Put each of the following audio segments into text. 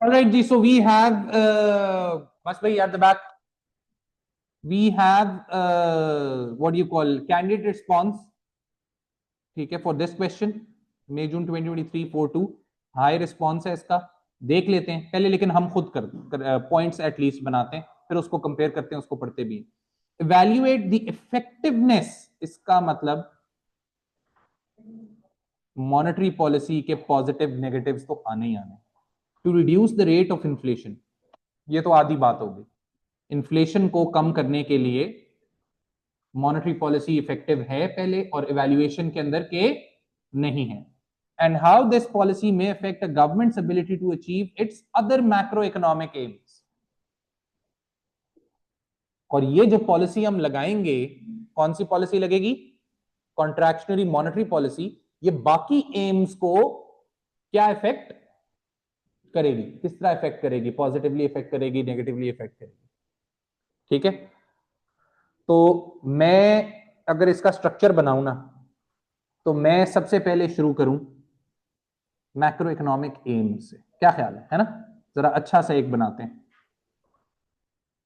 All right, ji. So we have Mas bhai at the back. We have what do you call candidate response. ठीक है, for this question May June 2023 4-2 high response है इसका. देख लेते हैं पहले, लेकिन हम खुद पॉइंट्स एटलीस्ट बनाते हैं, फिर उसको कंपेयर करते हैं, उसको पढ़ते भी. इवैल्यूएट द इफेक्टिवनेस, इसका मतलब मॉनेटरी पॉलिसी के पॉजिटिव नेगेटिव्स तो आने ही आने. To reduce the rate of inflation, ये तो आधी बात होगी. इन्फ्लेशन को कम करने के लिए मॉनेटरी पॉलिसी इफेक्टिव है पहले, और इवैल्यूएशन के अंदर के नहीं है. And how this policy may affect a government's ability to achieve its other macro economic aims. और ये जो पॉलिसी हम लगाएंगे, कौन सी पॉलिसी लगेगी? Contractionary monetary policy. ये बाकी एम्स को क्या इफेक्ट करेगी, किस तरह इफेक्ट करेगी? पॉजिटिवली इफेक्ट करेगी, नेगेटिवली इफेक्ट करेगी. ठीक है, तो मैं अगर इसका स्ट्रक्चर बनाऊं ना, तो मैं सबसे पहले शुरू करूं मैक्रो इकोनॉमिक एम से. क्या ख्याल है ना? जरा अच्छा सा एक बनाते हैं,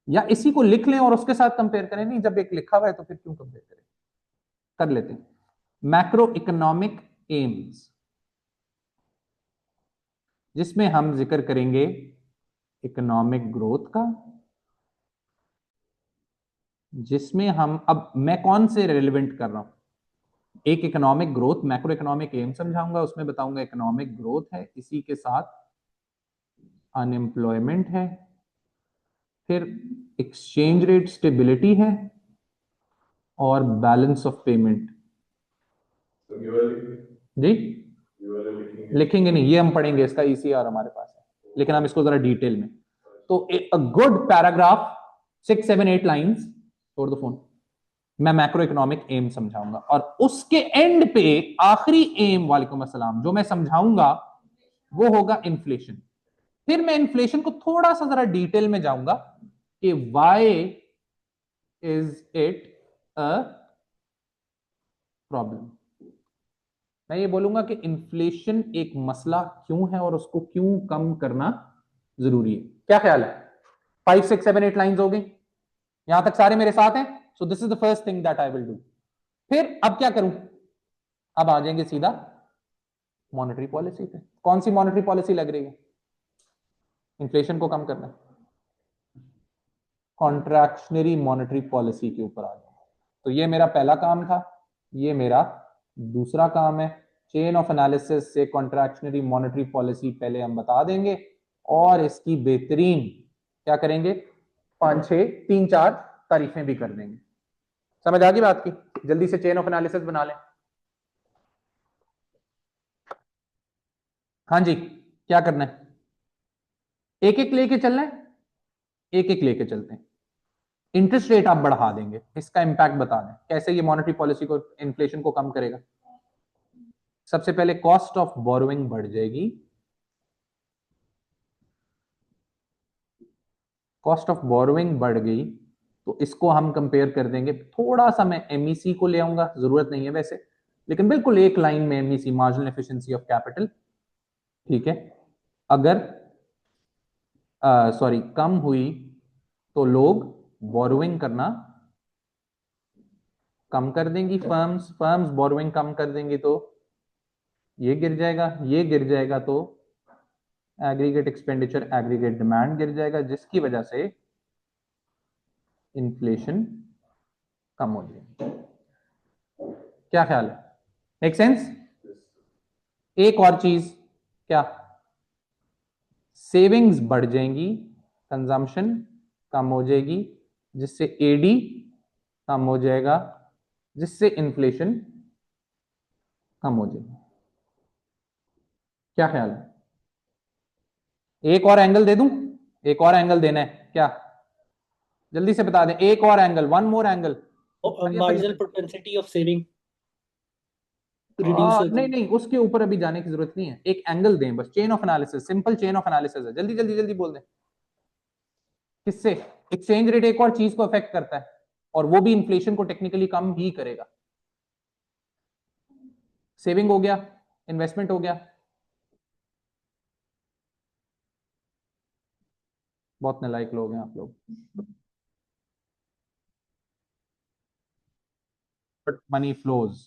या इसी को लिख लें और उसके साथ कंपेयर करें. नहीं, जब एक लिखा हुआ है तो फिर क्यों कंपेयर करें. कर लेते हैं मैक्रो इकोनॉमिक एम्स, जिसमें हम जिक्र करेंगे इकोनॉमिक ग्रोथ का, जिसमें हम, अब मैं कौन से रेलेवेंट कर रहा हूं? एक economic growth, macro economic aim समझाऊंगा, उसमें बताऊंगा इकोनॉमिक ग्रोथ है, इसी के साथ अनएम्प्लॉयमेंट है, फिर एक्सचेंज रेट स्टेबिलिटी है, और बैलेंस ऑफ पेमेंट. जी लिखेंगे नहीं, ये हम पढ़ेंगे, इसका ईसीआर हमारे पास है, लेकिन हम इसको जरा डिटेल में. तो अ गुड पैराग्राफ 6-7-8 लाइंस, छोड़ दो फोन, मैं मैक्रो इकोनॉमिक एम समझाऊंगा, और उसके एंड पे आखिरी एम, वालेकुम अस्सलाम, जो मैं समझाऊंगा वो होगा इन्फ्लेशन. फिर मैं इन्फ्लेशन को थोड़ा सा जरा डिटेल में जाऊंगा कि why is it a problem. मैं ये बोलूंगा कि इन्फ्लेशन एक मसला क्यों है और उसको क्यों कम करना जरूरी है. क्या ख्याल है? 5-6-7-8 लाइंस हो गई, यहां तक सारे मेरे साथ हैं? So this is the first thing that I will do. फिर अब क्या करूं? अब आ जाएंगे सीधा मॉनेटरी पॉलिसी पे. कौन सी मॉनेटरी पॉलिसी लग रही है इन्फ्लेशन को कम करना? कॉन्ट्रैक्शनरी मॉनेटरी पॉलिसी के ऊपर आ जाए. तो ये मेरा पहला काम था, ये मेरा दूसरा काम है. चेन ऑफ एनालिसिस से कॉन्ट्रैक्शनरी मॉनेटरी पॉलिसी पहले हम बता देंगे, और इसकी बेहतरीन क्या करेंगे, 5-6 3-4 तारीफें भी कर देंगे. समझ आ गई बात की? जल्दी से चेन ऑफ एनालिसिस बना लें. हाँ जी, क्या करना है? एक एक लेके चलना है, एक एक लेके चलते हैं. इंटरेस्ट रेट आप बढ़ा देंगे, इसका इंपैक्ट बता दें कैसे ये मॉनेटरी पॉलिसी को, इन्फ्लेशन को कम करेगा. सबसे पहले कॉस्ट ऑफ बोरोइंग बढ़ जाएगी. कॉस्ट ऑफ बोरोइंग बढ़ गई तो इसको हम कंपेयर कर देंगे. थोड़ा सा मैं एमईसी को ले आऊंगा, जरूरत नहीं है वैसे, लेकिन बिल्कुल एक लाइन में MEC, marginal efficiency of capital. ठीक है, अगर सॉरी कम हुई तो लोग बोरोइंग करना कम कर देंगी. फर्म्स बोरोइंग कम कर देंगी तो ये गिर जाएगा, ये गिर जाएगा तो एग्रीगेट एक्सपेंडिचर, एग्रीगेट डिमांड गिर जाएगा, जिसकी वजह से इन्फ्लेशन कम हो जाएगी. क्या ख्याल है? Make sense? एक और चीज, क्या? सेविंग्स बढ़ जाएंगी, कंजम्पशन कम हो जाएगी, जिससे एडी कम हो जाएगा, जिससे इन्फ्लेशन कम हो जाएगी. क्या ख्याल है? एक और एंगल दे दूं? एक और एंगल देना है क्या? जल्दी से बता दें, एक और angle, one more angle. Marginal propensity of saving reduce होगी. नहीं नहीं, उसके ऊपर अभी जाने की जरूरत नहीं है, एक एंगल दें बस. Chain of analysis, simple chain of analysis है. जल्दी जल्दी जल्दी बोल दें. किससे? एक्सचेंज रेट एक और चीज को अफेक्ट करता है, और वो भी इन्फ्लेशन को टेक्निकली कम ही करेगा. सेविंग हो गया, इन्वेस्टमेंट हो गया, बहुत नालायक लोग हैं आप लोग। But money flows,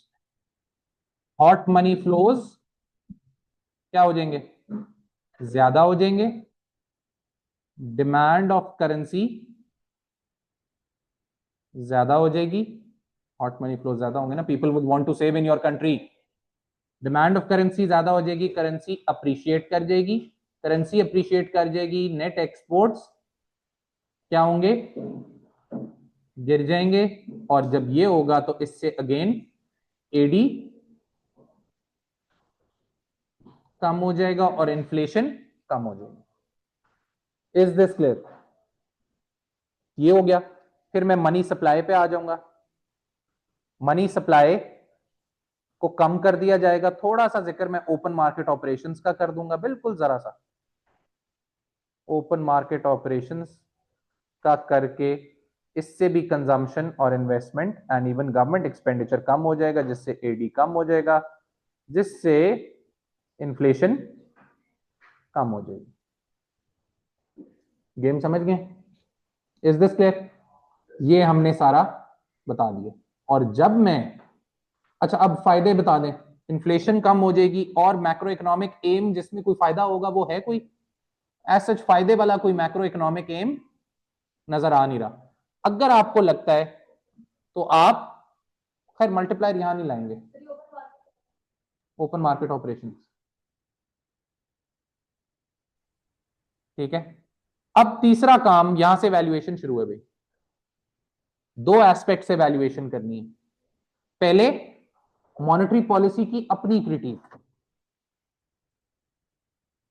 hot money flows क्या हो जाएंगे, ज्यादा हो जाएंगे। डिमांड ऑफ करेंसी ज्यादा हो जाएगी, हॉट मनी फ्लो ज्यादा होंगे ना, people would want to save in your country. Demand of currency ज्यादा हो जाएगी, करेंसी अप्रिशिएट कर जाएगी, करेंसी अप्रिशिएट कर जाएगी, नेट एक्सपोर्ट्स क्या होंगे, गिर जाएंगे। और जब ये होगा तो इससे अगेन एडी कम हो जाएगा और इन्फ्लेशन कम हो जाएगी। Is this clear? ये हो गया। फिर मैं मनी सप्लाई पे आ जाऊंगा। मनी सप्लाई को कम कर दिया जाएगा। थोड़ा सा जिक्र मैं ओपन मार्केट ऑपरेशंस का कर दूंगा, बिल्कुल जरा सा ओपन मार्केट ऑपरेशंस का करके इससे भी कंजम्पशन और investment and even government expenditure कम हो जाएगा, जिससे एडी कम हो जाएगा, जिससे इन्फ्लेशन कम हो जाएगी। गेम समझ गए? Is this clear? ये हमने सारा बता दिया। और जब मैं, अच्छा अब फायदे बता दें। इन्फ्लेशन कम हो जाएगी और मैक्रो इकोनॉमिक एम जिसमें कोई फायदा होगा वो है कोई? एज सच फायदे वाला कोई मैक्रो इकोनॉमिक एम नजर आ नहीं रहा। अगर आपको लगता है तो आप, खैर मल्टीप्लायर यहां नहीं लाएंगे, ओपन मार्केट ऑपरेशन, ठीक है। अब तीसरा काम, यहां से वैल्यूएशन शुरू है भाई। दो एस्पेक्ट से वैल्यूएशन करनी है। पहले मॉनेटरी पॉलिसी की अपनी critic,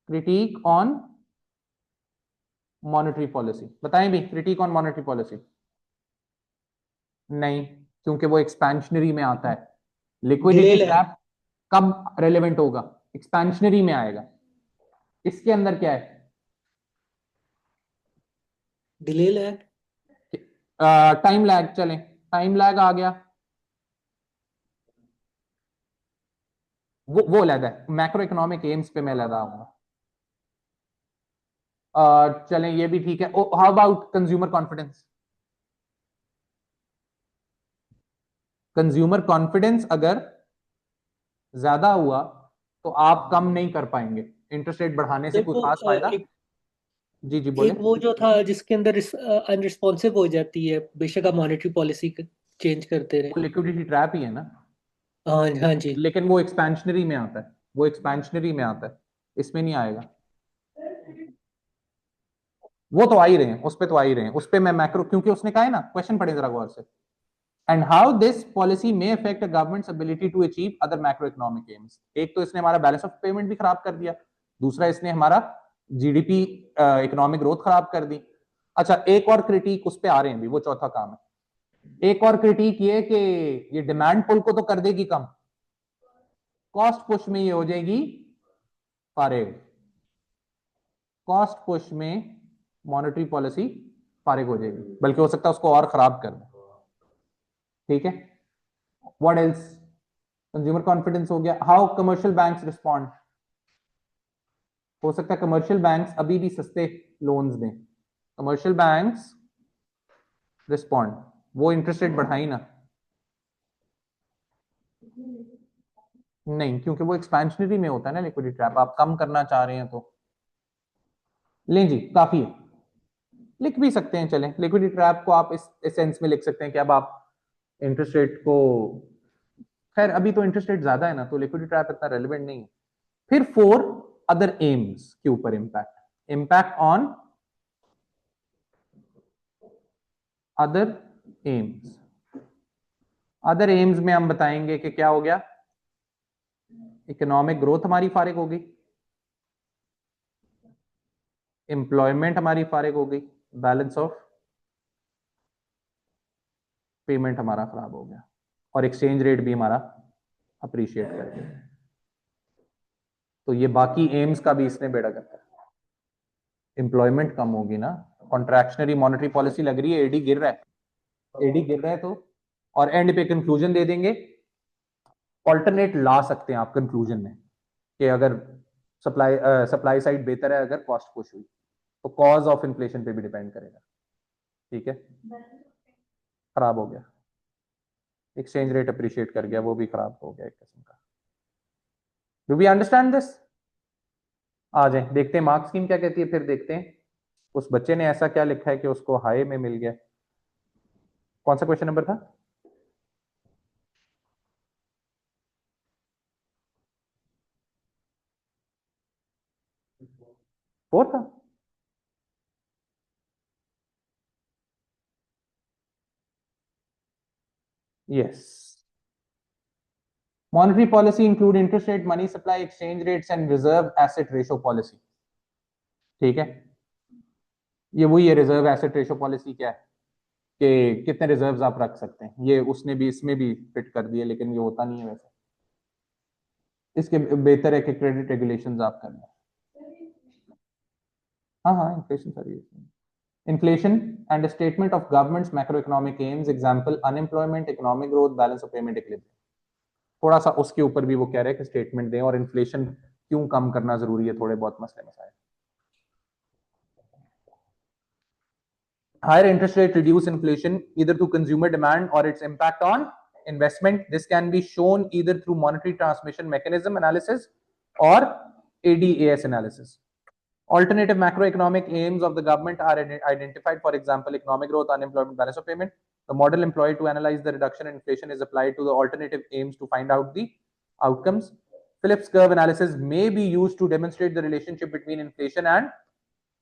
critic on monetary policy. बताएं भी, क्रिटिक ऑन मॉनेटरी पॉलिसी नहीं, क्योंकि वो एक्सपेंशनरी में आता है। लिक्विडिटी डिले लैग, ट्रैप कब रेलेवेंट होगा? एक्सपेंशनरी में आएगा। इसके अंदर क्या है? Delay lag, time lag. चलें, टाइम लैग आ गया, वो लैदा है। मैक्रो इकोनॉमिक एम्स पे मैं लैदा आऊंगा। चलें ये भी ठीक है। How about consumer confidence? Consumer confidence अगर ज्यादा हुआ तो आप कम नहीं कर पाएंगे। इंटरेस्ट रेट बढ़ाने से कोई देखो खास फायदा? एक जी जी बोले। एक वो जो था जिसके अंदर अनरिस्पॉन्सिव हो जाती है, बेशक आप मॉनेटरी पॉलिसी चेंज करते रहे। वो लिक्विडिटी ट्रैप ही है ना, हाँ हाँ जी। लेकिन वो एक्सपेंशनरी में आता है, वो एक्सपेंशनरी में आता है, इसमें नहीं आएगा। वो तो आ ही रहे हैं, उस पे तो आ ही रहे हैं, उस पे मैं मैक्रो, क्योंकि उसने कहा है ना, क्वेश्चन पढ़े जरा गौर से। And how this policy may affect government's ability to achieve other macro economic aims. एक तो इसने हमारा बैलेंस ऑफ पेमेंट भी खराब कर दिया, दूसरा इसने हमारा जीडीपी इकोनॉमिक ग्रोथ खराब कर दी। अच्छा एक और क्रिटिक उस पे आ रहे हैं भी, वो चौथा काम है। एक और क्रिटिक ये कि ये डिमांड पुल को तो कर देगी कम, कॉस्ट पुश में ये हो जाएगी फारेग। कॉस्ट पुश में मॉनेटरी पॉलिसी फारिग हो जाएगी, बल्कि हो सकता है उसको और खराब कर दे। ठीक है, व्हाट एल्स? कंज्यूमर कॉन्फिडेंस हो गया। How commercial banks respond? हो सकता है कमर्शियल बैंक्स अभी भी सस्ते लोन्स दें। कमर्शियल बैंक्स रिस्पॉन्ड, वो इंटरेस्ट रेट बढ़ाई ना, नहीं, क्योंकि वो एक्सपेंशनरी में होता है ना लिक्विडिटी ट्रैप, आप कम करना चाह रहे हैं तो। लें जी, काफी है, लिख भी सकते हैं। चलें, लिक्विडिटी ट्रैप को आप इस सेंस में लिख सकते हैं कि अब आप इंटरेस्ट रेट को, खैर अभी तो इंटरेस्ट रेट ज्यादा है ना, तो लिक्विडिटी ट्रैप इतना रेलिवेंट नहीं है। फिर 4 अदर एम्स के ऊपर impact, impact on other AIIMS. Other AIIMS में हम बताएंगे कि क्या हो गया, इकोनॉमिक ग्रोथ हमारी फारिग हो गई, एम्प्लॉयमेंट हमारी फारिग हो गई, बैलेंस ऑफ पेमेंट हमारा खराब हो गया, और एक्सचेंज रेट भी हमारा अप्रिशिएट कर गया। तो ये बाकी एम्स का भी इसने बेड़ा करता है। एम्प्लॉयमेंट कम होगी ना, कॉन्ट्रैक्शनरी मॉनेटरी पॉलिसी लग रही है, एडी गिर रहा है, एडी गिर रहा है तो, और एंड पे कंक्लूजन दे देंगे। ऑल्टरनेट ला सकते हैं आप कंक्लूजन में कि अगर सप्लाई साइड बेहतर है, अगर कॉस्ट पुश हुई तो कॉज ऑफ इन्फ्लेशन पे भी डिपेंड करेगा। ठीक है, खराब हो गया, एक्सचेंज रेट अप्रिशिएट कर गया, वो भी खराब हो गया एक किस्म का। Do we understand this? आ जाए देखते हैं मार्क्स स्कीम क्या कहती है, फिर देखते हैं उस बच्चे ने ऐसा क्या लिखा है कि उसको हाई में मिल गया। कौन सा क्वेश्चन नंबर था? फोर था। Yes, monetary policy include interest rate, money supply, exchange rates and reserve asset ratio policy. ठीक है, ये वही है रिजर्व एसेट रेशो पॉलिसी। क्या है कि कितने रिजर्व्स आप रख सकते हैं, ये उसने भी इसमें भी फिट कर दिए, लेकिन ये होता नहीं है वैसे। इसके बेहतर है कि क्रेडिट रेगुलेशंस आप कर लें। हाँ हाँ, inflation sir, inflation and statement of governments macro economic AIIMS, example unemployment, economic growth, balance of payment equilibrium. थोड़ा सा उसके ऊपर भी वो कह रहे हैं कि स्टेटमेंट दें और इन्फ्लेशन क्यों कम करना जरूरी है, थोड़े बहुत मसले मसाइल। Higher interest rate reduce inflation either through consumer demand or its impact on investment. This can be shown either through monetary transmission mechanism analysis or ADAS analysis. Alternative macroeconomic aims of the government are identified. For example, economic growth, unemployment, balance of payment. The model employed to analyze the reduction in inflation is applied to the alternative aims to find out the outcomes. Phillips curve analysis may be used to demonstrate the relationship between inflation and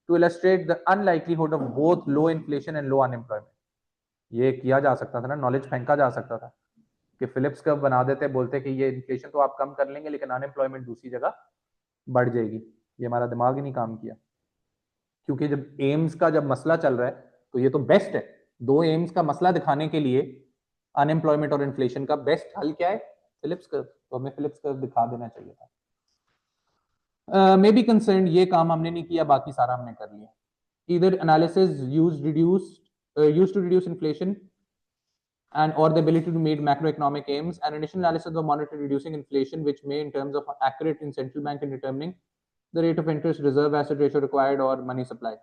to illustrate the unlikelihood of both low inflation and low unemployment. ये किया जा सकता था ना, knowledge फेंका जा सकता था कि फिलिप्स कर्व बना देते, बोलते कि ये इन्फ्लेशन तो आप कम कर लेंगे लेकिन अनएम्प्लॉयमेंट दूसरी जगह बढ़ जाएगी। ये हमारा दिमाग ही नहीं काम किया, क्योंकि जब एम्स का जब मसला चल रहा है तो ये तो बेस्ट है। दो एम्स का मसला दिखाने के लिए अनएम्प्लॉयमेंट और इन्फ्लेशन का बेस्ट हल क्या है? Phillips curve. तो हमें फिलिप्स कर्व दिखा देना चाहिए था। मे बी कंसर्न, ये काम हमने नहीं किया, बाकी सारा हमने कर लिया। Either analysis used to reduce inflation and or the ability to meet macroeconomic aims, and additional analysis of monetary reducing inflation, which may in terms of accurate in central bank in determining the rate of interest, reserve asset ratio required or money supply.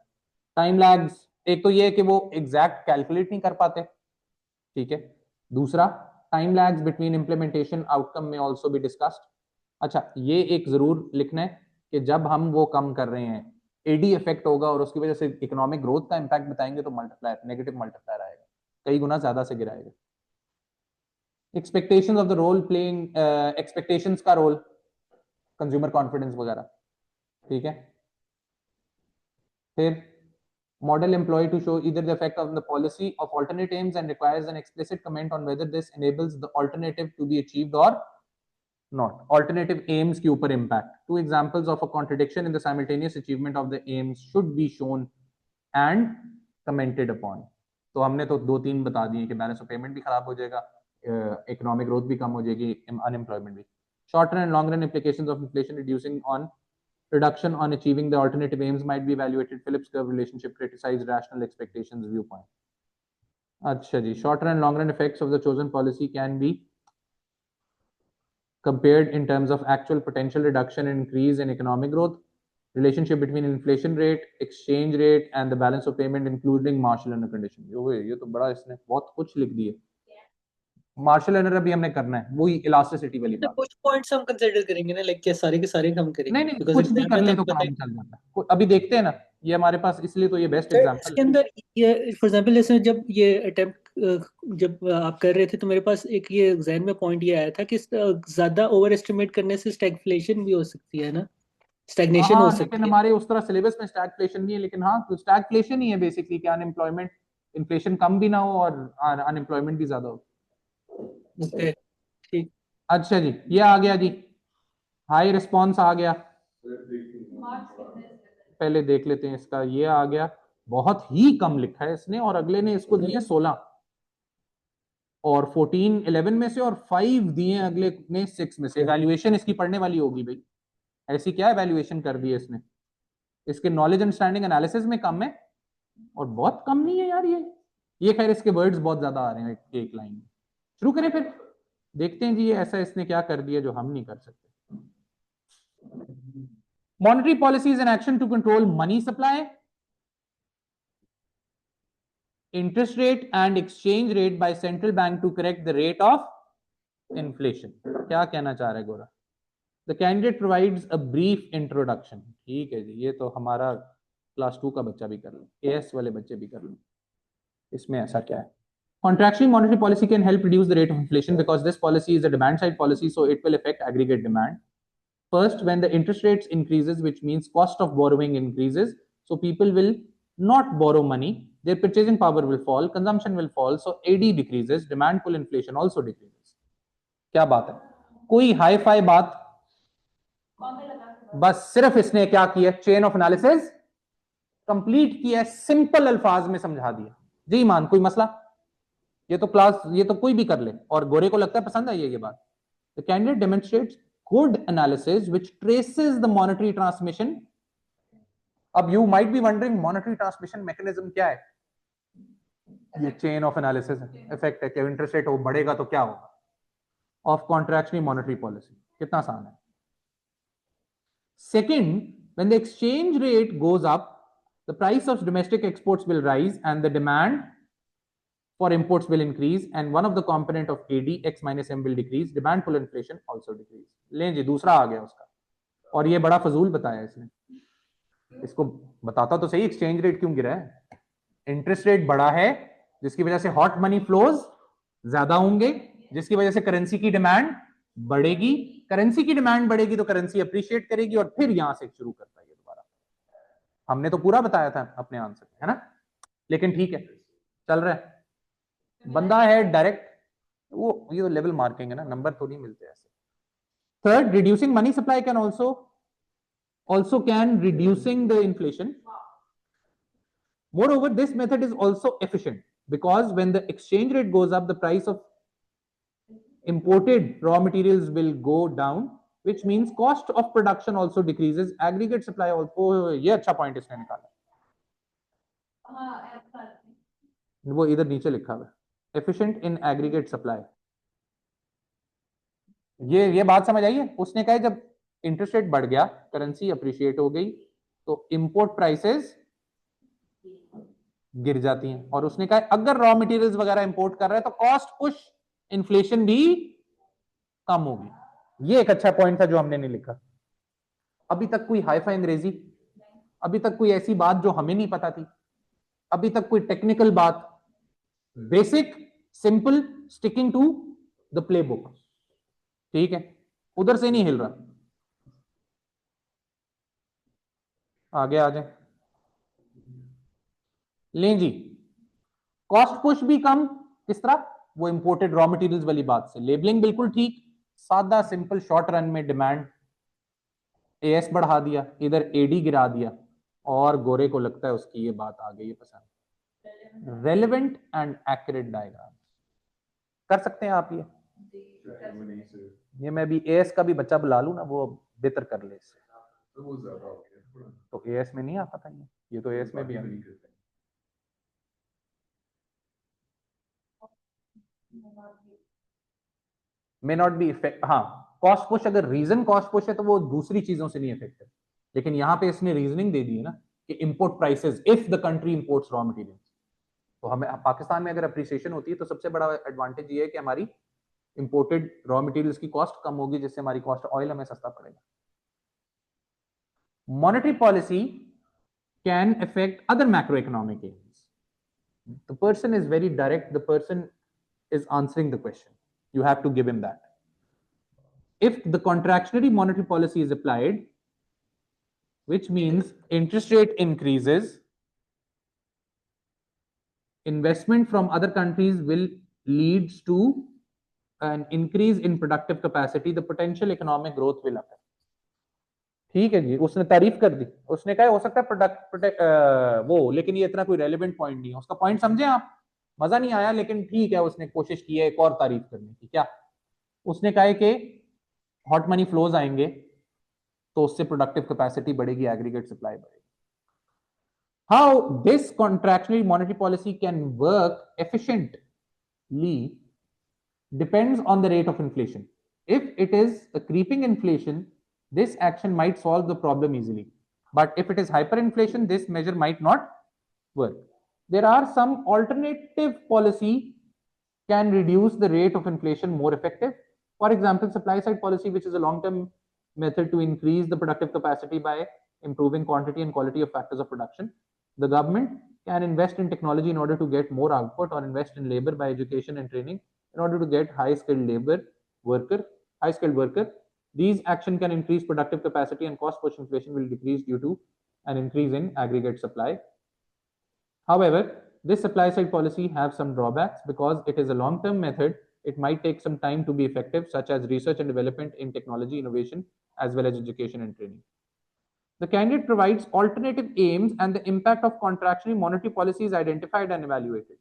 Time lags, एक तो ये है कि वो exact calculate नहीं कर पाते, ठीक है। दूसरा, time lags between implementation outcome may also be discussed. अच्छा, ये एक जरूर लिखना है कि जब हम वो कम कर रहे हैं एडी इफेक्ट होगा और उसकी वजह से इकोनॉमिक ग्रोथ का इंपैक्ट बताएंगे तो मल्टीप्लायर, नेगेटिव मल्टीप्लायर आएगा, कई गुना ज्यादा से गिराएगा। Expectations of the role playing, expectations का रोल, कंज्यूमर कॉन्फिडेंस वगैरह, ठीक है। फिर model employed to show either the effect of the policy of alternate aims and requires an explicit comment on whether this enables the alternative to be achieved or not. Alternative aims के ऊपर impact. Two examples of a contradiction in the simultaneous achievement of the aims should be shown and commented upon. तो हमने तो दो तीन बता दिए कि बैलेंस ऑफ पेमेंट भी खराब हो जाएगा, इकोनॉमिक ग्रोथ भी कम हो जाएगी, अनएम्प्लॉयमेंट भी। Short run and long run implications of inflation reduction on achieving the alternative aims might be evaluated. Phillips curve relationship criticized rational expectations viewpoint. अच्छा जी, short run long run effects of the chosen policy can be compared in terms of actual potential reduction and increase in economic growth, relationship between inflation rate, exchange rate and the balance of payment including Marshall Error condition. ये तो बड़ा इसने बहुत कुछ लिख दिए। Martial error अभी हमने करना है, वही इलास्टिसिटी वाली बात। कुछ पॉइंट्स हम कंसीडर करेंगे ना, लाइक क्या सारे के सारे हम करेंगे? नहीं नहीं, बिकॉज़ कुछ भी एग्जाम कर में ले तो तो पता काम है चल जाता है। अभी देखते हैं ना, ये हमारे पास इसलिए तो ये बेस्ट सर, एग्जांपल। इसके अंदर ये फॉर एग्जांपल जैसे जब ये अटेम्प्ट जब आप कर रहे थे तो मेरे पास एक ये जहन में पॉइंट ये आया था कि ज्यादा ओवर एस्टिमेट करने से स्टैगफ्लेशन भी हो सकती है ना, स्टैग्नेशन हो हाँ, लेकिन सकती है। हमारे उस तरह सिलेबस में स्टैगफ्लेशन नहीं है, लेकिन हाँ स्टैगफ्लेशन ही है बेसिकली कि अनएम्प्लॉयमेंट, इन्फ्लेशन कम भी ना हो और अनएम्प्लॉयमेंट भी ज्यादा हो। ओके, ठीक। अच्छा जी, ये आ गया जी, हाई रिस्पॉन्स आ गया। पहले देख लेते हैं इसका, ये आ गया, बहुत ही कम लिखा है इसने और अगले ने इसको दिए 16 और 14 11 में से और 5 दिए अगले ने 6 में से। एवेल्युएशन इसकी पढ़ने वाली होगी भाई, ऐसी क्या एवेल्युएशन कर दी है इसने। इसके नॉलेज अंडरस्टैंडिंग एनालिसिस में कम है और बहुत कम नहीं है यार ये खैर इसके वर्ड्स बहुत ज्यादा आ रहे हैं एक लाइन में। शुरू करें फिर, देखते हैं जी ये ऐसा इसने क्या कर दिया जो हम नहीं कर सकते। Monetary policy is an action to control money supply interest rate and exchange rate by central bank to correct the rate of inflation. क्या कहना चाह रहा है गोरा? The candidate provides a brief introduction. ठीक है जी, ये तो हमारा क्लास 2 का बच्चा भी कर ले, एएस वाले बच्चे भी कर ले. इसमें ऐसा क्या है? Contractionary monetary policy can help reduce the rate of inflation because this policy is a demand side policy, so it will affect aggregate demand. First, when the interest rates increases, which means cost of borrowing increases, so people will not borrow money, their purchasing power will fall, consumption will fall, so AD decreases, demand pull inflation also decreases. क्या बात है? कोई hi fi बात? बस सिर्फ इसने क्या किया? चेन ऑफ एनालिसिस कंप्लीट किया, सिंपल अल्फाज में समझा दिया. जी मान, कोई मसला? ये तो क्लास, ये तो कोई भी कर ले, और गोरे को लगता है पसंद है ये बात. The candidate demonstrates good analysis which traces the monetary transmission. अब you might be wondering monetary transmission mechanism क्या है? ये chain of analysis effect है कि interest rate बढ़ेगा तो क्या होगा of contractionary monetary policy. कितना आसान है. Second, when the exchange rate goes up, the price of domestic exports will rise and the demand for imports will increase, and one of the component of AD x minus m will decrease. Demand pull inflation also decrease. लें जी, दूसरा आ गया उसका, और ये बड़ा फजूल बताया इसने. इसको बताता तो सही, एक्सचेंज रेट क्यों गिरा है? इंटरेस्ट रेट बढ़ा है, जिसकी वजह से हॉट मनी फ्लोज ज्यादा होंगे, जिसकी वजह से करेंसी की डिमांड बढ़ेगी. करेंसी की डिमांड बढ़ेगी तो करेंसी अप्रिशिएट करेगी, और फिर यहां से शुरू करता है दोबारा. हमने तो पूरा बताया था अपने आंसर, है ना? लेकिन ठीक है, चल रहा है. बंदा है डायरेक्ट, वो ये लेवल मार्किंग है ना, नंबर तो नहीं मिलते ऐसे. Third, reducing money supply can also can reducing the inflation. Moreover, this method is also efficient because when the exchange rate goes up, the price of imported raw materials will go down, which means cost of production also decreases, aggregate supply also. ये अच्छा point इसने निकाला, वो इधर नीचे लिखा हुआ है, efficient in aggregate supply. ये बात समझ आई है? उसने कहा जब इंटरेस्ट रेट बढ़ गया, करेंसी अप्रिशिएट हो गई, तो इंपोर्ट प्राइसेस गिर जाती हैं, और उसने कहा अगर रॉ मटेरियल्स वगैरह इंपोर्ट कर रहा है तो कॉस्ट पुश इन्फ्लेशन भी कम होगी. ये एक अच्छा पॉइंट था जो हमने नहीं लिखा. अभी तक कोई हाईफाई अंग्रेजी, अभी तक कोई ऐसी बात जो हमें नहीं पता थी, अभी तक कोई टेक्निकल बात, basic simple sticking to the playbook. ठीक है, उधर से नहीं हिल रहा. आगे आ जाए. लें जी, कॉस्ट पुश भी कम. किस तरह? वो इंपोर्टेड रॉ मटेरियल्स वाली बात से. लेबलिंग बिल्कुल ठीक, सादा सिंपल, शॉर्ट रन में डिमांड एएस बढ़ा दिया, इधर एडी गिरा दिया, और गोरे को लगता है उसकी ये बात आ गई है पसंद. रेलेवेंट एंड एक्यूरेट डायग्राम कर सकते हैं आप. ये मैं भी एएस का भी बच्चा बुला लूं ना, वो बेहतर कर ले इससे. तो एएस में नहीं आता था ये तो एएस में भी आ. May not be effect. हाँ, कॉस्ट पुश, अगर रीजन कॉस्ट पुश है तो वो दूसरी चीजों से नहीं इफेक्टेड, लेकिन यहां पे इसने रीजनिंग दे दी है ना कि import prices, if the country imports raw materials. तो हमें पाकिस्तान में अगर अप्रिसिएशन होती है तो सबसे बड़ा एडवांटेज ये है कि हमारी इंपोर्टेड रॉ मटेरियल्स की कॉस्ट कम होगी, जिससे हमारी कॉस्ट ऑयल हमें सस्ता पड़ेगा. Monetary policy can affect other macroeconomic AIIMS. The person is very direct, the person is answering the question. You have to give him that. If the contractionary monetary policy is applied, which means interest rate increases, investment from other countries will leads to an increase in productive capacity, the potential economic growth will occur. ठीक है जी, उसने तारीफ कर दी. उसने कहा हो सकता है प्रोडक्ट वो, लेकिन ये इतना कोई रेलेवेंट पॉइंट नहीं है. उसका पॉइंट समझे आप? मजा नहीं आया, लेकिन ठीक है, उसने कोशिश की है एक और तारीफ करने की. क्या उसने कहा है कि हॉट मनी फ्लोज आएंगे तो उससे प्रोडक्टिव कैपेसिटी बढ़ेगी, एग्रीगेट सप्लाई बढ़ेगी. How this contractionary monetary policy can work efficiently depends on the rate of inflation. If it is a creeping inflation, this action might solve the problem easily, but if it is hyperinflation, this measure might not work. there are some alternative policy can reduce the rate of inflation more effective. For example, supply side policy, which is a long-term method to increase the productive capacity by improving quantity and quality of factors of production. The government can invest in technology in order to get more output, or invest in labor by education and training in order to get high skilled worker. These action can increase productive capacity, and cost push inflation will decrease due to an increase in aggregate supply. However, this supply side policy has some drawbacks because it is a long term method. It might take some time to be effective, such as research and development in technology innovation as well as education and training. The candidate provides alternative aims, and the impact of contractionary monetary policy is identified and evaluated.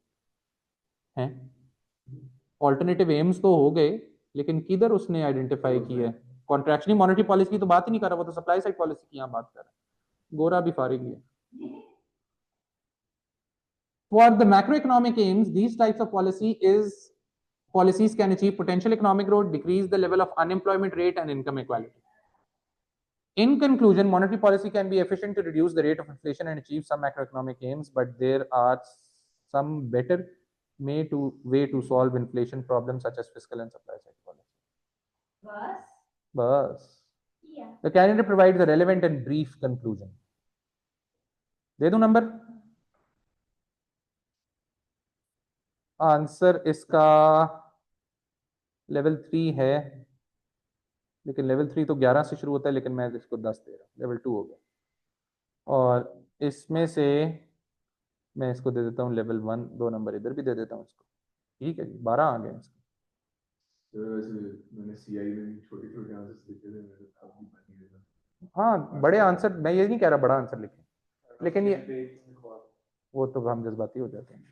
Alternative aims तो हो गए, लेकिन किधर उसने identify की है? Contractionary monetary policy की तो बात ही नहीं कर रहा, वो तो सप्लाई साइड पॉलिसी की यहाँ बात कर रहा है। गोरा भी फारिग है। For the macroeconomic aims, these types of policies can achieve potential economic growth, decrease the level of unemployment rate, and income equality. In conclusion, monetary policy can be efficient to reduce the rate of inflation and achieve some macroeconomic aims, but there are some better way to solve inflation problems such as fiscal and supply side policy. Bus. Yeah. The candidate provides a relevant and brief conclusion. दे दूं number? Answer इसका level 3 है, लेकिन level 3 तो 11 से शुरू होता है, लेकिन मैं इसको 10 दे रहा हूँ, लेवल 2 हो गया। और इसमें से मैं इसको दे देता हूँ लेवल 1, 2 नंबर इधर भी दे देता हूँ इसको। ठीक है जी, 12 आ गए इसको। मैंने सीआई में छोटे-छोटे आंसर्स लिखे थे, मेरे काफी बनी है। हाँ, बड़े आंसर, मैं ये नहीं कह रहा बड़ा आंसर लिखें, लेकिन ये वो तो हम जज्बाती हो जाते हैं।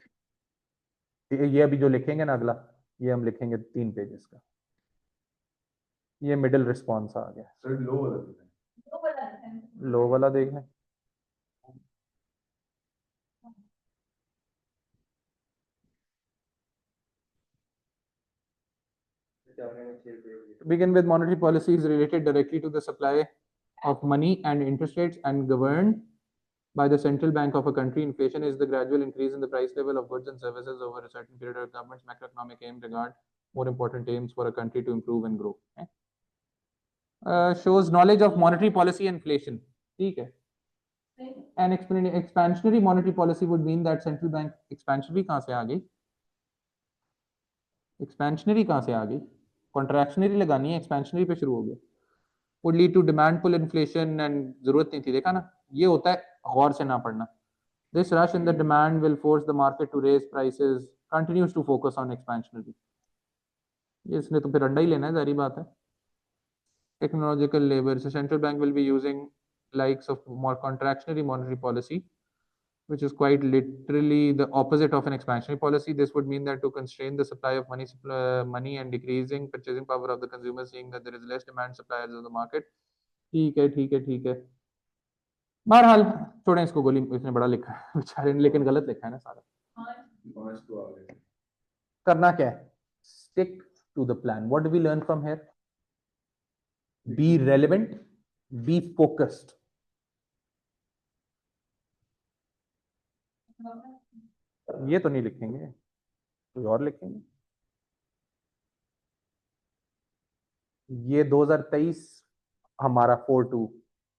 ये अभी जो लिखेंगे ना अगला, ये हम लिखेंगे 3 पेजेस का। ये मिडिल रिस्पॉन्स आ गया। सर लो वाला देख लें। To begin with, monetary policy is related directly to the supply of money and interest rates and governed by the central bank of a country. Inflation is the gradual increase in the price level of goods and services over a certain period. Of government's macroeconomic aim regard more important aims for a country to improve and grow. Shows knowledge of monetary policy and inflation. ठीक है. An expansionary monetary policy would mean that central bank expansionary कहाँ से आ गई? Expansionary कहाँ से आ गई? Contractionary लगानी है, expansionary पे शुरू हो गया। Would lead to demand pull inflation, and जरूरत नहीं थी, देखा ना? ये होता है गौर से ना पढ़ना। This rush in the demand will force the market to raise prices. Continues to focus on expansionary. इसने तो फिर अंडा ही लेना है, जारी बात है। Technological labor. So central bank will be using likes of more contractionary monetary policy, which is quite literally the opposite of an expansionary policy. This would mean that to constrain the supply of money and decreasing purchasing power of the consumer, seeing that there is less demand suppliers of the market. ठीक है ठीक है ठीक है। बहरहाल छोड़ें इसको, गोली इसने बड़ा लिखा है बेचारे ने, लेकिन गलत लिखा है ना सारा। करना क्या है? Stick to the plan. What do we learn from here? Be relevant, be focused. ये तो नहीं लिखेंगे, कोई और लिखेंगे। ये 2023 हमारा 4-2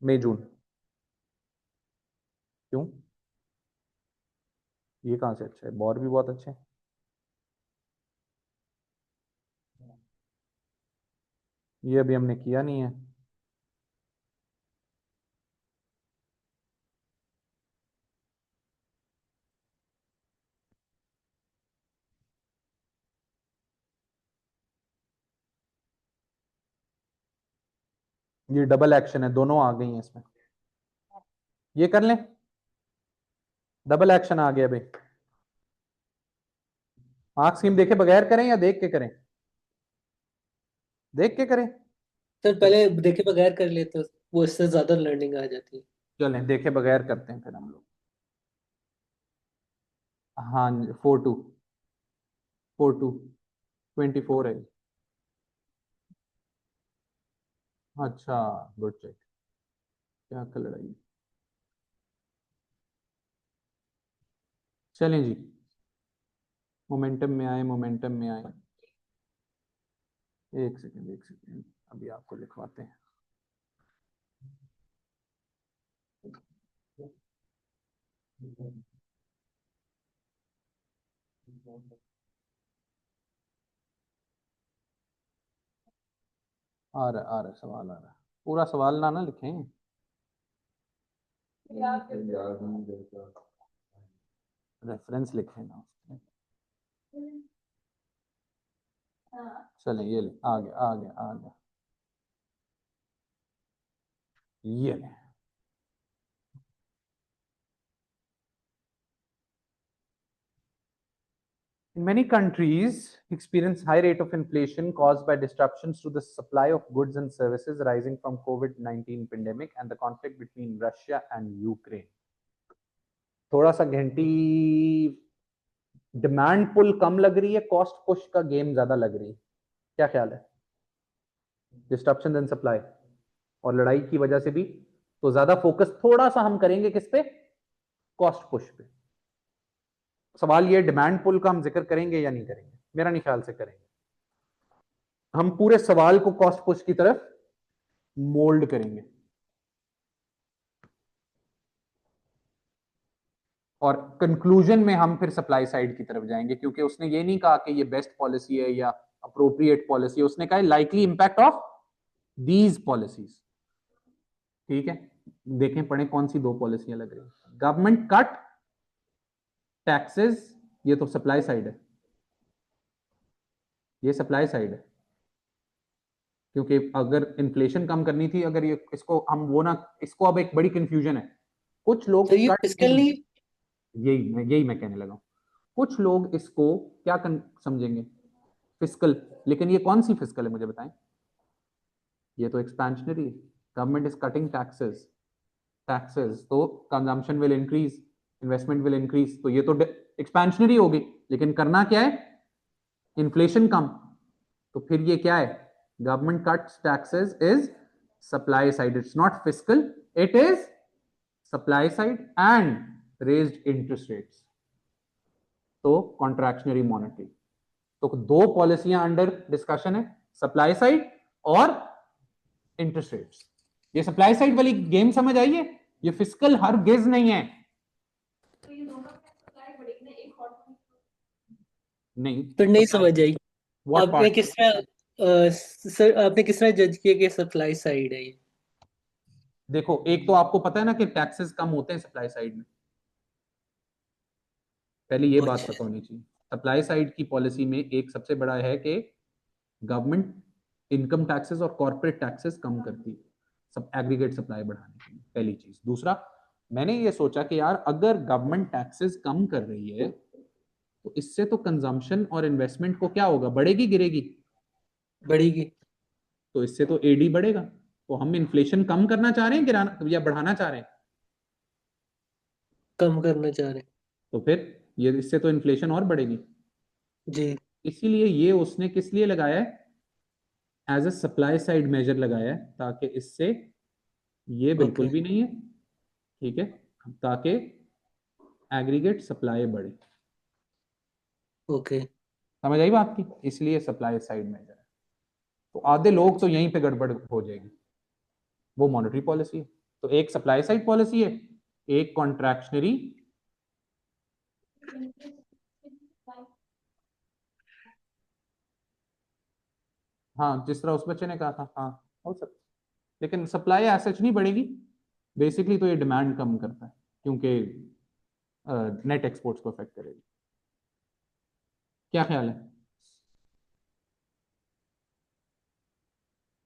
मई जून। क्यों? ये कहां से अच्छा है? बॉर भी बहुत अच्छे हैं। ये अभी हमने किया नहीं है। ये डबल एक्शन है, दोनों आ गई हैं इसमें। ये कर लें, डबल एक्शन आ गया भाई। मार्क्स स्कीम देखे बगैर करें या देख के करें? देख के करें सर, पहले देखे बगैर कर ले तो वो इससे ज्यादा लर्निंग आ जाती है। चलें देखे बगैर करते हैं फिर हम लोग। हाँ 4-2 24 है। अच्छा गुड चेक। क्या लड़ाई? चलें जी, मोमेंटम में आए, मोमेंटम में आए। एक सेकेंड, अभी आपको लिखवाते हैं। आ रहा सवाल आ रहा। पूरा सवाल ना लिखें, रेफरेंस लिखें ना। चलें, ये ले, आ गया आ गया आ गया, ये ले। Many countries experience high rate of inflation caused by disruptions to the supply of goods and services arising from COVID-19 pandemic and the conflict between Russia and Ukraine. थोड़ा सा घंटी, डिमांड पुल कम लग रही है, कॉस्ट पुश का game ज्यादा लग रही है, क्या ख्याल है? डिस्ट्रप्शन इन सप्लाई और लड़ाई की वजह से भी, तो ज्यादा फोकस थोड़ा सा हम करेंगे किस पे? कॉस्ट पुश पे। सवाल ये, डिमांड पुल का हम जिक्र करेंगे या नहीं करेंगे? मेरा नहीं ख्याल से करेंगे। हम पूरे सवाल को कॉस्ट पुश की तरफ मोल्ड करेंगे और कंक्लूजन में हम फिर सप्लाई साइड की तरफ जाएंगे, क्योंकि उसने ये नहीं कहा कि ये बेस्ट पॉलिसी है या अप्रोप्रिएट पॉलिसी है, उसने कहा likely impact of these policies. ठीक है, देखें पढ़ें कौन सी दो पॉलिसियां लग रही है। गवर्नमेंट कट टैक्सेस, ये तो सप्लाई साइड है, ये सप्लाई साइड है, क्योंकि अगर इन्फ्लेशन कम करनी थी, अगर ये इसको हम वो ना, इसको अब एक बड़ी कंफ्यूजन है। कुछ लोग तो ये कट, फिस्कली, यही मैं कहने लगा हूं, कुछ लोग इसको क्या समझेंगे? फिस्कल। लेकिन ये कौन सी फिस्कल है मुझे बताएं? ये तो एक्सपेंशनरी है। Government is cutting taxes, taxes तो consumption will increase, investment will increase, तो ये तो एक्सपेंशनरी होगी। लेकिन करना क्या है? इन्फ्लेशन कम। तो फिर ये क्या है? Government cuts taxes is supply side, it's not fiscal, it is supply side and raised interest rates, तो कॉन्ट्रैक्शनरी मॉनेटरी। तो दो पॉलिसियां अंडर डिस्कशन है, सप्लाई साइड और इंटरेस्ट रेट्स। ये सप्लाई साइड वाली गेम समझ आई है? ये फिस्कल हर गिज नहीं है। नहीं, तो नहीं समझ आई। व्हाट आपने पार्ट? किस तरह सर, आपने किस तरह जज किया कि सप्लाई साइड है ये? देखो, एक तो आपको पता है ना कि टैक्सेस कम होते हैं सप्लाई साइड में, पहले ये बात अच्छा, पता होनी चाहिए। सप्लाई साइड की पॉलिसी में एक सबसे बड़ा है कि गवर्नमेंट इनकम टैक्सेस और कॉर्पोरेट टैक्सेस कम करती है, सब एग्रीगेट सप्लाई बढ़ाने के लिए, पहली चीज। दूसरा, मैंने ये सोचा कि यार अगर गवर्नमेंट टैक्सेस कम कर रही है तो इससे तो कंजम्पशन और इन्वेस्टमेंट को क्या होगा, बढ़ेगी गिरेगी? बढ़ेगी। तो इससे तो एडी बढ़ेगा। तो हम इन्फ्लेशन कम करना चाह रहे हैं, गिराना या बढ़ाना चाह रहे हैं? कम करना चाह रहे तो फिर ये इससे तो इन्फ्लेशन और बढ़ेगी। हैं जी। इसीलिए ये उसने किस लिए लगाया है? As a supply side measure लगाया है, ताकि इससे ये बिल्कुल ओके भी नहीं है, ठीक है, ताकि एग्रीगेट सप्लाई बढ़े। ओके। समझ आई बात की? इसलिए सप्लाई साइड मेजर है। तो आधे लोग तो यहीं पे गड़बड़ हो जाएगी। वो मॉनेटरी पॉलिसी है, तो एक सप्लाई साइड पॉलिसी है, एक कॉन्ट्रैक्शनरी। हाँ, जिस तरह उस बच्चे ने कहा था, हाँ हो सकता, लेकिन सप्लाई एज सच नहीं बढ़ेगी। बेसिकली तो ये डिमांड कम करता है, क्योंकि नेट एक्सपोर्ट्स को अफेक्ट करेगी। क्या ख्याल है,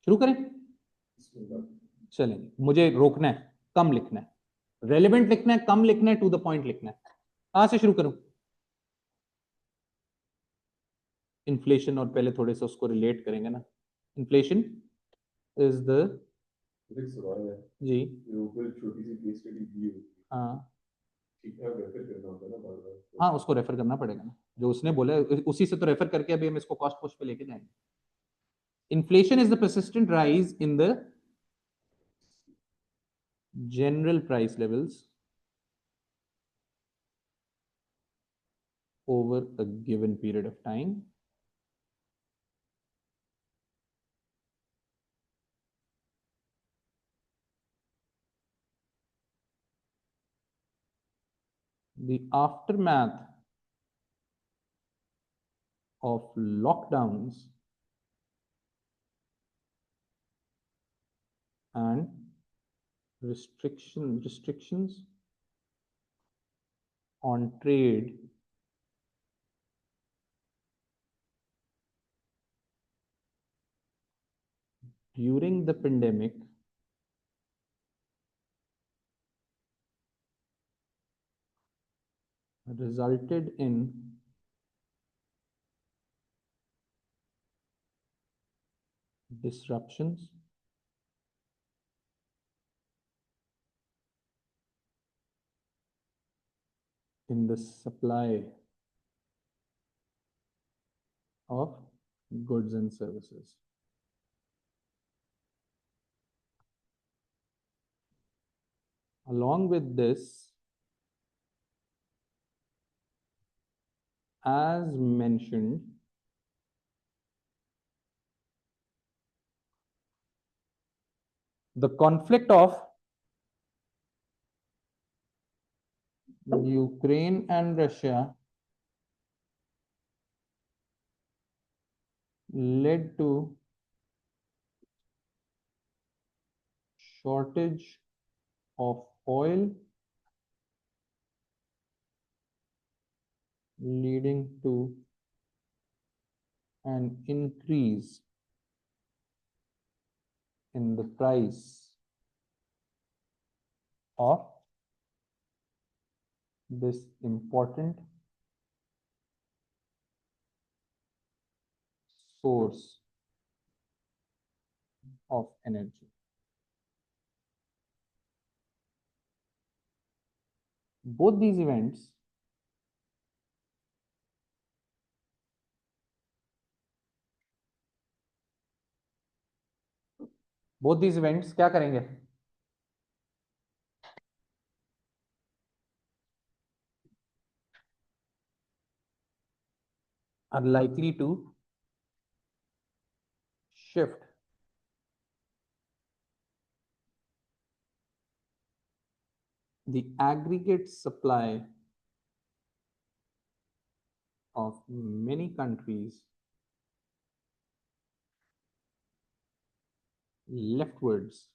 शुरू करें? चलेंगे, मुझे रोकना है, कम लिखना है, रेलेवेंट लिखना है, कम लिखना है, टू द पॉइंट लिखना है। कहां से शुरू करूं? इन्फ्लेशन, और पहले थोड़े से उसको रिलेट करेंगे ना। इन्फ्लेशन इज द, एक सवाल है, जी, ये ऊपर छोटी सी केस स्टडी दी होगी, हाँ ठीक ठाक रेफर करना होता है ना बार बार, हाँ, उसको रेफर करना पड़ेगा ना, जो उसने बोला है, उसी से तो रेफर करके अभी हम इसको कॉस्ट पुश पे लेके जाएंगे। Inflation is the persistent rise in the general price levels over a given period of time. The aftermath of lockdowns and restrictions on trade during the pandemic resulted in disruptions in the supply of goods and services. Along with this, as mentioned, the conflict of Ukraine and Russia led to shortage of oil, leading to an increase in the price of this important source of energy. Both these events क्या करेंगे? Are likely to shift the aggregate supply of many countries leftwards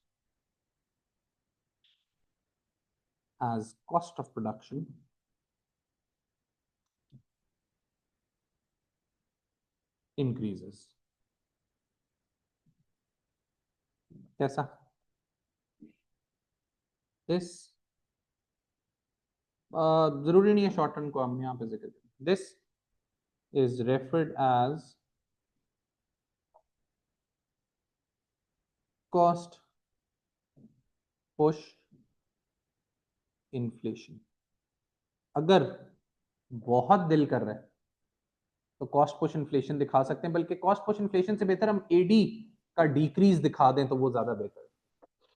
as cost of production increases. कैसा? This जरूरी नहीं है short term को हम यहाँ पे जिक्र करें. This is referred as cost push inflation. अगर बहुत दिल कर रहा है तो कॉस्ट पुश इन्फ्लेशन दिखा सकते हैं, बल्कि कॉस्ट पुश इन्फ्लेशन से बेहतर हम एडी का डिक्रीज दिखा दें तो वो ज्यादा बेहतर है.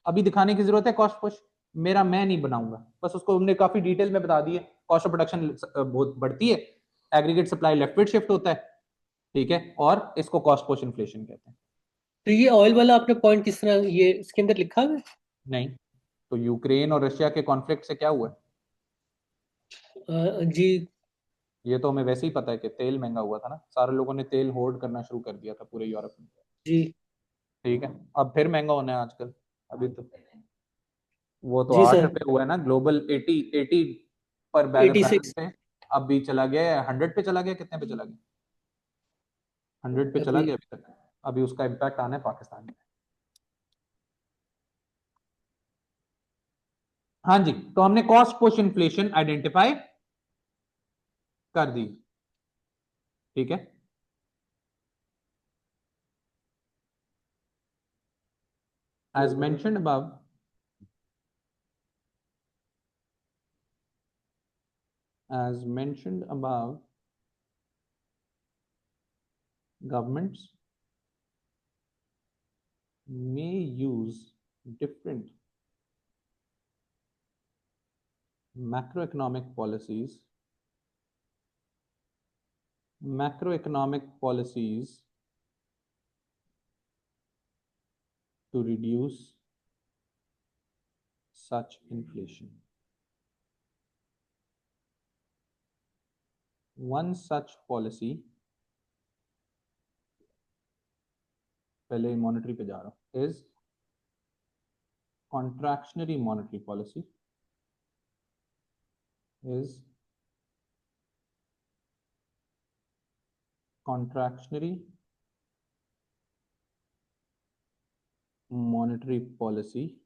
अभी दिखाने की जरूरत है कॉस्ट पुश, मैं नहीं बनाऊंगा, बस उसको हमने काफी डिटेल में बता दिए. कॉस्ट ऑफ प्रोडक्शन बहुत बढ़ती है, एग्रीगेट सप्लाई लेफ्टवर्ड शिफ्ट होता है, ठीक है, और इसको कॉस्ट पुश इन्फ्लेशन कहते हैं. तो ये ऑयल वाला आपने पॉइंट किस तरह ये इसके अंदर लिखा है? नहीं तो यूक्रेन और रशिया के कॉन्फ्लिक्ट से क्या हुआ है? जी ये तो हमें वैसे ही पता है कि तेल महंगा हुआ था ना, सारे लोगों ने तेल होर्ड करना शुरू कर दिया था पूरे यूरोप में. जी ठीक है, अब फिर महंगा होना है आजकल. अभी तो वो तो जी 8 सर, रुपए हुआ है ना, ग्लोबल 80 पर बैरल 86 पे. अब भी चला गया 100 पे, चला गया, कितने पे चला गया? 100 पे चला अभी गया अभी तक. अभी उसका इम्पैक्ट आना है पाकिस्तान में. हाँ जी, तो हमने कॉस्ट पुश इन्फ्लेशन आइडेंटिफाई कर दी. ठीक है, as mentioned above, governments may use different macroeconomic policies macroeconomic policies to reduce such inflation. One such policy, पहले monetary पे जा रहा हूं, is contractionary monetary policy. Is contractionary monetary policy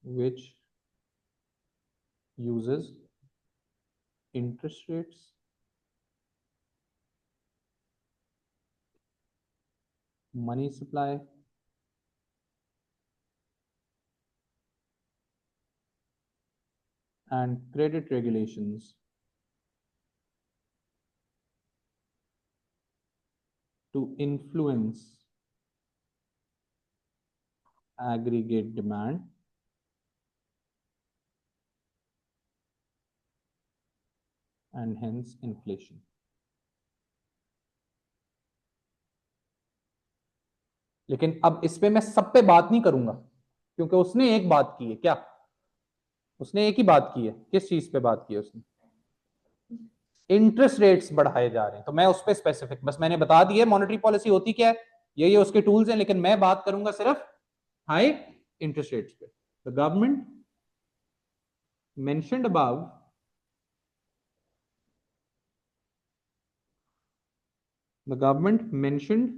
which uses interest rates, money supply, and credit regulations to influence aggregate demand and hence inflation. लेकिन अब इस पे मैं सब पे बात नहीं करूंगा क्योंकि उसने एक बात की है। क्या उसने एक ही बात की है? किस चीज पे बात की है उसने? इंटरेस्ट रेट्स बढ़ाए जा रहे हैं, तो मैं उस पे स्पेसिफिक, बस मैंने बता दिया मॉनेटरी पॉलिसी होती क्या है, ये उसके टूल्स हैं, लेकिन मैं बात करूंगा सिर्फ हाई इंटरेस्ट रेट्स पे। The government mentioned above the government mentioned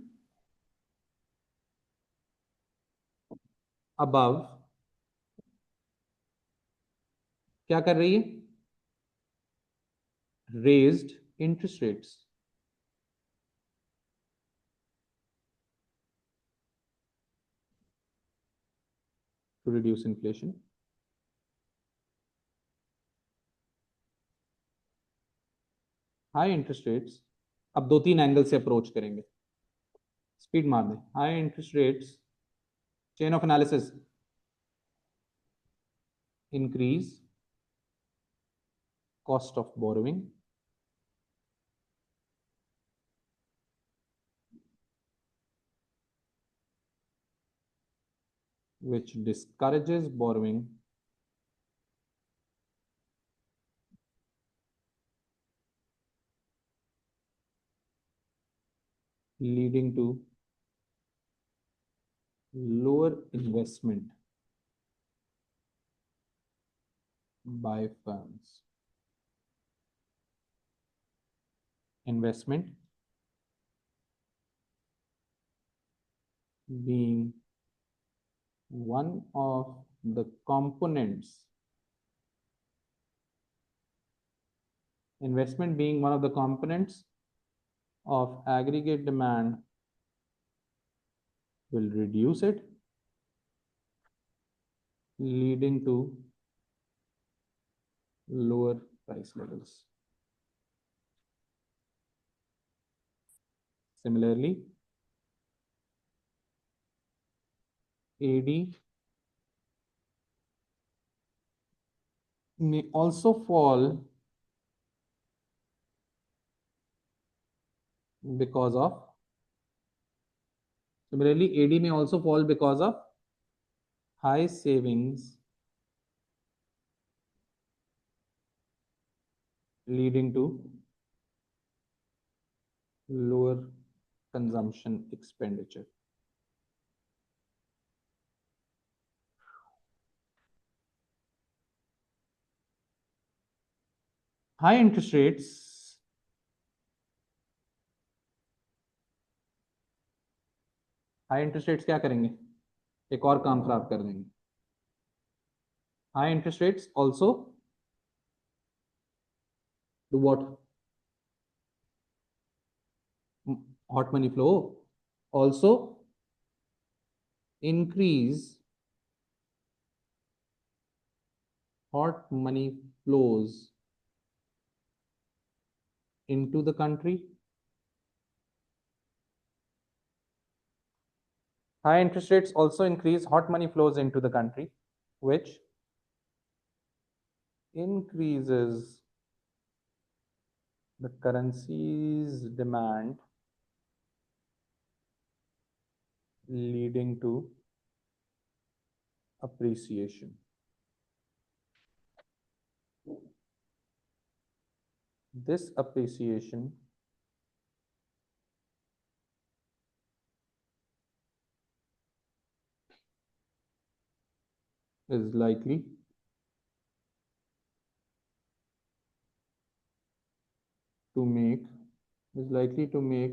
above क्या कर रही है? raised interest rates to reduce inflation. High interest rates, अब दो तीन एंगल से अप्रोच करेंगे, स्पीड मार दें। High interest rates, chain of analysis, increase cost of borrowing, which discourages borrowing leading to lower investment by firms. Investment being one of the components, investment being one of the components of aggregate demand will reduce it, leading to lower price levels. Similarly, AD may also fall because of, similarly, AD may also fall because of high savings leading to lower consumption expenditure. High interest rates क्या करेंगे? एक और काम खराब कर देंगे। High interest rates also do what? Hot money flow, also increase hot money flows into the country. High interest rates also increase hot money flows into the country, which increases the currency's demand leading to appreciation. This appreciation is likely to make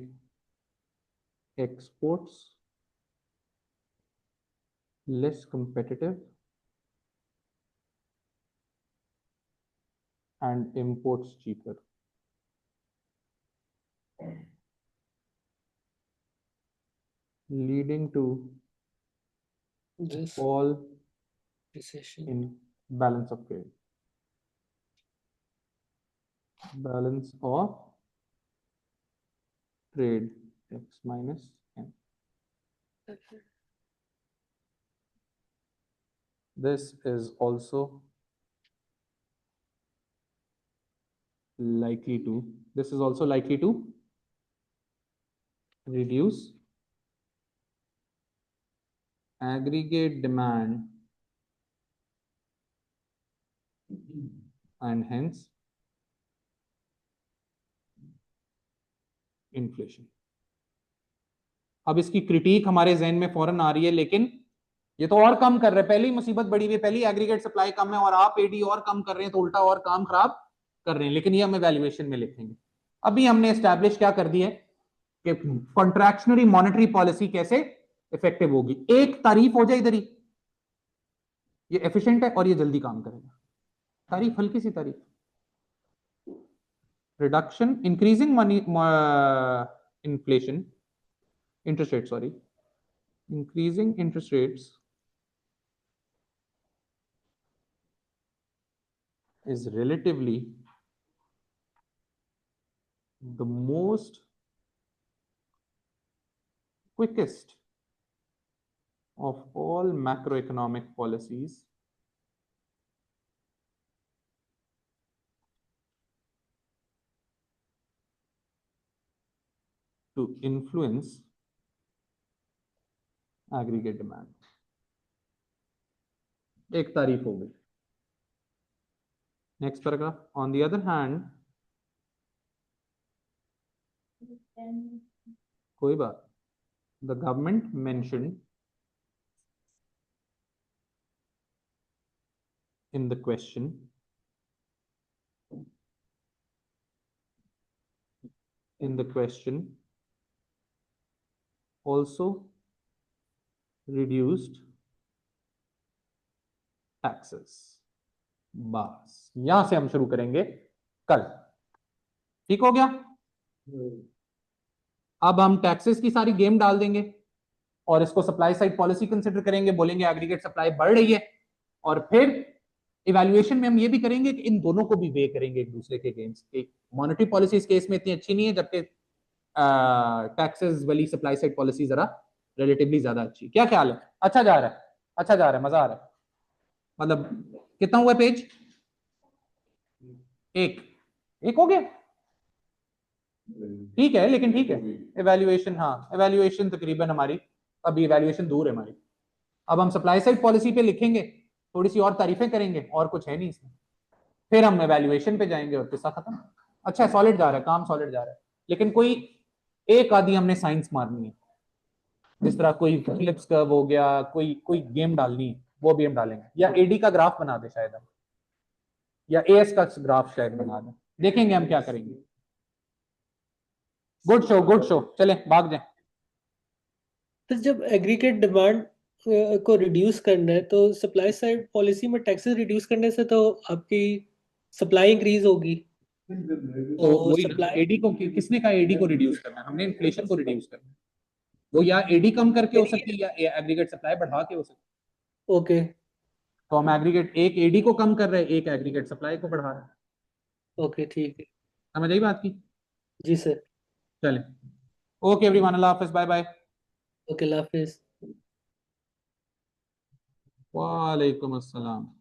exports less competitive and imports cheaper. Leading to This fall recession. in balance of trade. Balance of trade x minus n. This is also likely to reduce aggregate demand and hence inflation. अब इसकी critic हमारे जहन में फौरन आ रही है, लेकिन ये तो और कम कर रहे हैं. पहली मुसीबत बड़ी हुई है, पहली एग्रीगेट सप्लाई कम है और आप एडी और कम कर रहे हैं, तो उल्टा और काम खराब कर रहे हैं. लेकिन ये हम इवैल्यूएशन में लिखेंगे. अभी हमने एस्टैब्लिश क्या कर दिया है कि कॉन्ट्रैक्शनरी मॉनेटरी पॉलिसी कैसे इफेक्टिव होगी. एक तारीफ हो जाए इधर ही, ये एफिशिएंट है और ये जल्दी काम करेगा. तारीफ, हल्की सी तारीफ. Reduction, increasing money inflation, interest rates, sorry, increasing interest rates is relatively the most quickest of all macroeconomic policies to influence aggregate demand. एक तारीफ हो गई. Next paragraph. On the other hand, कोई बात, the government mentioned in the question also reduced taxes. बस यहां से हम शुरू करेंगे कल. ठीक हो गया. अब हम टैक्सेस की सारी गेम डाल देंगे और इसको सप्लाई साइड पॉलिसी कंसिडर करेंगे. बोलेंगे एग्रीगेट सप्लाई बढ़ रही है, और फिर इवैल्यूएशन में हम ये भी करेंगे कि इन दोनों को भी वे करेंगे एक दूसरे के अगेंस्ट. मॉनेटरी पॉलिसी इस केस में इतनी अच्छी नहीं है, जबकि टैक्सेस वाली सप्लाई साइड पॉलिसी जरा रिलेटिवली ज्यादा अच्छी. क्या ख्याल है? अच्छा जा रहा है, अच्छा जा रहा है, मजा आ रहा है. मतलब कितना हुआ पेज? एक हो गया. ठीक है, लेकिन ठीक है. इवैल्यूएशन, हाँ इवैल्यूएशन तकरीबन हमारी अभी इवैल्यूएशन दूर है हमारी. अब हम सप्लाई साइड पॉलिसी पे लिखेंगे, थोड़ी सी और तारीफें करेंगे, और कुछ है नहीं इसमें. फिर हम इवैल्यूएशन पे जाएंगे और किस्सा खत्म. अच्छा सॉलिड जा रहा है, काम सॉलिड जा रहा है. लेकिन कोई एक आधी हमने साइंस मारनी है, जिस तरह कोई फिलिप्स कर्व हो गया, कोई गेम डालनी है, वो भी हम डालेंगे. या एडी का ग्राफ बना दे शायद हम, या एएस का ग्राफ शायद बना दें. देखेंगे हम क्या करेंगे. गुड शो, चले भाग जाए. तो जब एग्रीगेट डिमांड को रिड्यूस करना है, तो सप्लाई साइड पॉलिसी में टैक्सेस रिड्यूस करने से तो आपकी सप्लाई इंक्रीज होगी. तो वही ना, सप्लाई एडी को किसने कहा एडी को रिड्यूस करना है? हमने इन्फ्लेशन को रिड्यूस करना है. वो या एडी कम करके हो सकती है या एग्रीगेट सप्लाई बढ़ा के हो सकती है. ओके, तो हम एग्रीगेट, एक एडी को कम कर रहे हैं, एक एग्रीगेट सप्लाई को बढ़ा रहे हैं. ओके ठीक है. समझ आई बात की? जी सर. चले, ओके एवरीवन, अल्लाह हाफिज, बाय बाय. ओके, अल्लाह हाफिज. वालेकुम अस्सलाम.